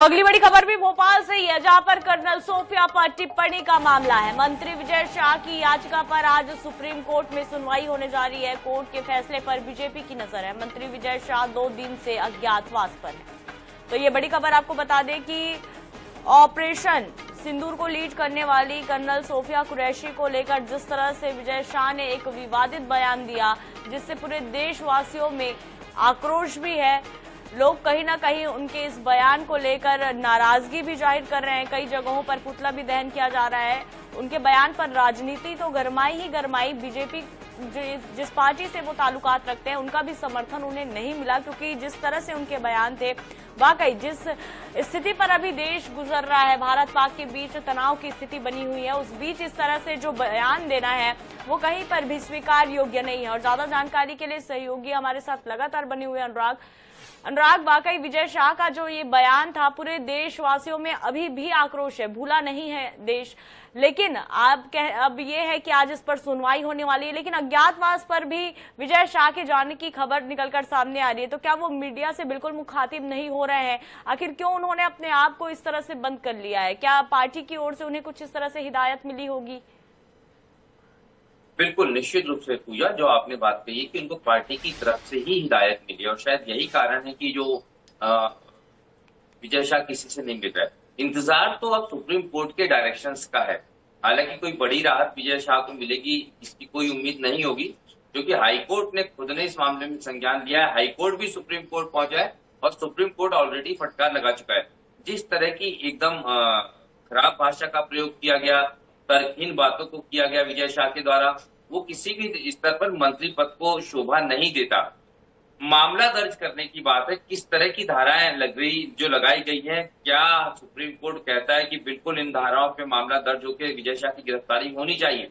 अगली बड़ी खबर भी भोपाल से ही है, जहां पर कर्नल सोफिया पर टिप्पणी का मामला है। मंत्री विजय शाह की याचिका पर आज सुप्रीम कोर्ट में सुनवाई होने जा रही है। कोर्ट के फैसले पर बीजेपी की नजर है। मंत्री विजय शाह 2 दिन से अज्ञातवास पर है। तो ये बड़ी खबर आपको बता दें कि ऑपरेशन सिंदूर को लीड करने वाली कर्नल सोफिया कुरैशी को लेकर जिस तरह से विजय शाह ने एक विवादित बयान दिया, जिससे पूरे देशवासियों में आक्रोश भी है। लोग कहीं ना कहीं उनके इस बयान को लेकर नाराजगी भी जाहिर कर रहे हैं। कई जगहों पर पुतला भी दहन किया जा रहा है। उनके बयान पर राजनीति तो गरमाई ही गरमाई। बीजेपी जिस पार्टी से वो ताल्लुकात रखते हैं उनका भी समर्थन उन्हें नहीं मिला, क्योंकि जिस तरह से उनके बयान थे, वाकई जिस स्थिति पर अभी देश गुजर रहा है, भारत पाक के बीच तनाव की स्थिति बनी हुई है, उस बीच इस तरह से जो बयान देना है वो कहीं पर भी स्वीकार योग्य नहीं है। और ज्यादा जानकारी के लिए सहयोगी हमारे साथ लगातार बने हुए अनुराग, वाकई विजय शाह का जो ये बयान था, पूरे देशवासियों में अभी भी आक्रोश है, भूला नहीं है देश। लेकिन अब ये है कि आज इस पर सुनवाई होने वाली है, लेकिन अज्ञातवास पर भी विजय शाह के जाने की खबर निकलकर सामने आ रही है। तो क्या वो मीडिया से बिल्कुल मुखातिब नहीं हो रहे हैं? आखिर क्यों उन्होंने अपने आप को इस तरह से बंद कर लिया है? क्या पार्टी की ओर से उन्हें कुछ इस तरह से हिदायत मिली होगी? बिल्कुल, निश्चित रूप से पूजा, जो आपने बात कही है कि उनको पार्टी की तरफ से ही हिदायत मिली और शायद यही कारण है कि जो विजय शाह किसी से नहीं मिल रहा है। इंतजार तो अब सुप्रीम कोर्ट के डायरेक्शंस का है। हालांकि कोई बड़ी राहत विजय शाह को मिलेगी इसकी कोई उम्मीद नहीं होगी, क्योंकि हाईकोर्ट ने खुद ने इस मामले में संज्ञान लिया है। हाईकोर्ट भी सुप्रीम कोर्ट पहुंचा है और सुप्रीम कोर्ट ऑलरेडी फटकार लगा चुका है। जिस तरह की एकदम खराब भाषा का प्रयोग किया गया, तर्कहीन बातों को किया गया विजय शाह के द्वारा, वो किसी भी स्तर पर मंत्री पद को शोभा नहीं देता। मामला दर्ज करने की बात है, किस तरह की धाराएं लगाई गई हैं, क्या सुप्रीम कोर्ट कहता है कि बिल्कुल इन धाराओं पे मामला दर्ज होकर विजय शाह की गिरफ्तारी होनी चाहिए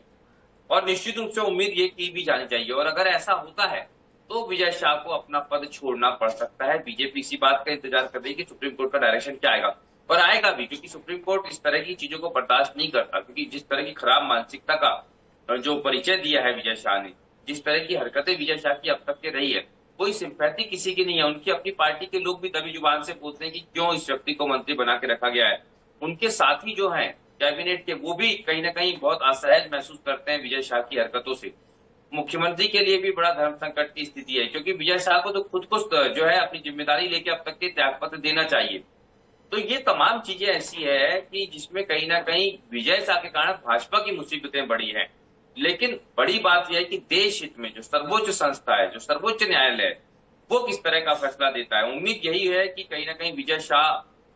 और निश्चित रूप से उम्मीद ये की भी जानी चाहिए। और अगर ऐसा होता है तो विजय शाह को अपना पद छोड़ना पड़ सकता है। बीजेपी इसी बात का इंतजार कर रही है कि सुप्रीम कोर्ट का डायरेक्शन क्या आएगा, और आएगा भी, क्योंकि सुप्रीम कोर्ट इस तरह की चीजों को बर्दाश्त नहीं करता। क्योंकि जिस तरह की खराब मानसिकता का जो परिचय दिया है विजय शाह ने, जिस तरह की हरकतें विजय शाह की अब तक के रही है, कोई सिंपैथी किसी की नहीं है। उनकी अपनी पार्टी के लोग भी दबी जुबान से पूछते हैं कि क्यों इस व्यक्ति को मंत्री बना के रखा गया है। उनके साथी जो हैं कैबिनेट के, वो भी कहीं ना कहीं बहुत असहज महसूस करते हैं विजय शाह की हरकतों से। मुख्यमंत्री के लिए भी बड़ा धर्म संकट की स्थिति है, क्योंकि विजय शाह को तो खुद को जो है अपनी जिम्मेदारी लेके अब तक के त्यागपत्र देना चाहिए। तो ये तमाम चीजें ऐसी है कि जिसमें कहीं ना कहीं विजय शाह के कारण भाजपा की मुसीबतें बढ़ी हैं। लेकिन बड़ी बात यह है कि देश हित में जो सर्वोच्च संस्था है, जो सर्वोच्च न्यायालय है, वो किस तरह का फैसला देता है। उम्मीद यही है कि कहीं ना कहीं विजय शाह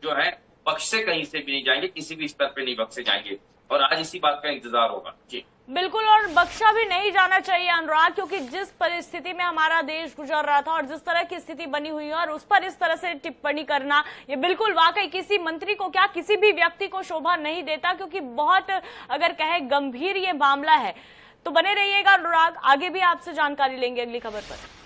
जो है पक्ष से कहीं से भी नहीं जाएंगे, किसी भी स्तर पे नहीं बख्शे जाएंगे, और आज इसी बात का इंतजार होगा। जी बिल्कुल, और बख्शा भी नहीं जाना चाहिए अनुराग, क्योंकि जिस परिस्थिति में हमारा देश गुजर रहा था और जिस तरह की स्थिति बनी हुई है, और उस पर इस तरह से टिप्पणी करना, ये बिल्कुल वाकई किसी मंत्री को क्या किसी भी व्यक्ति को शोभा नहीं देता, क्योंकि बहुत अगर कहे गंभीर ये मामला है। तो बने रहिएगा अनुराग, आगे भी आपसे जानकारी लेंगे अगली खबर पर।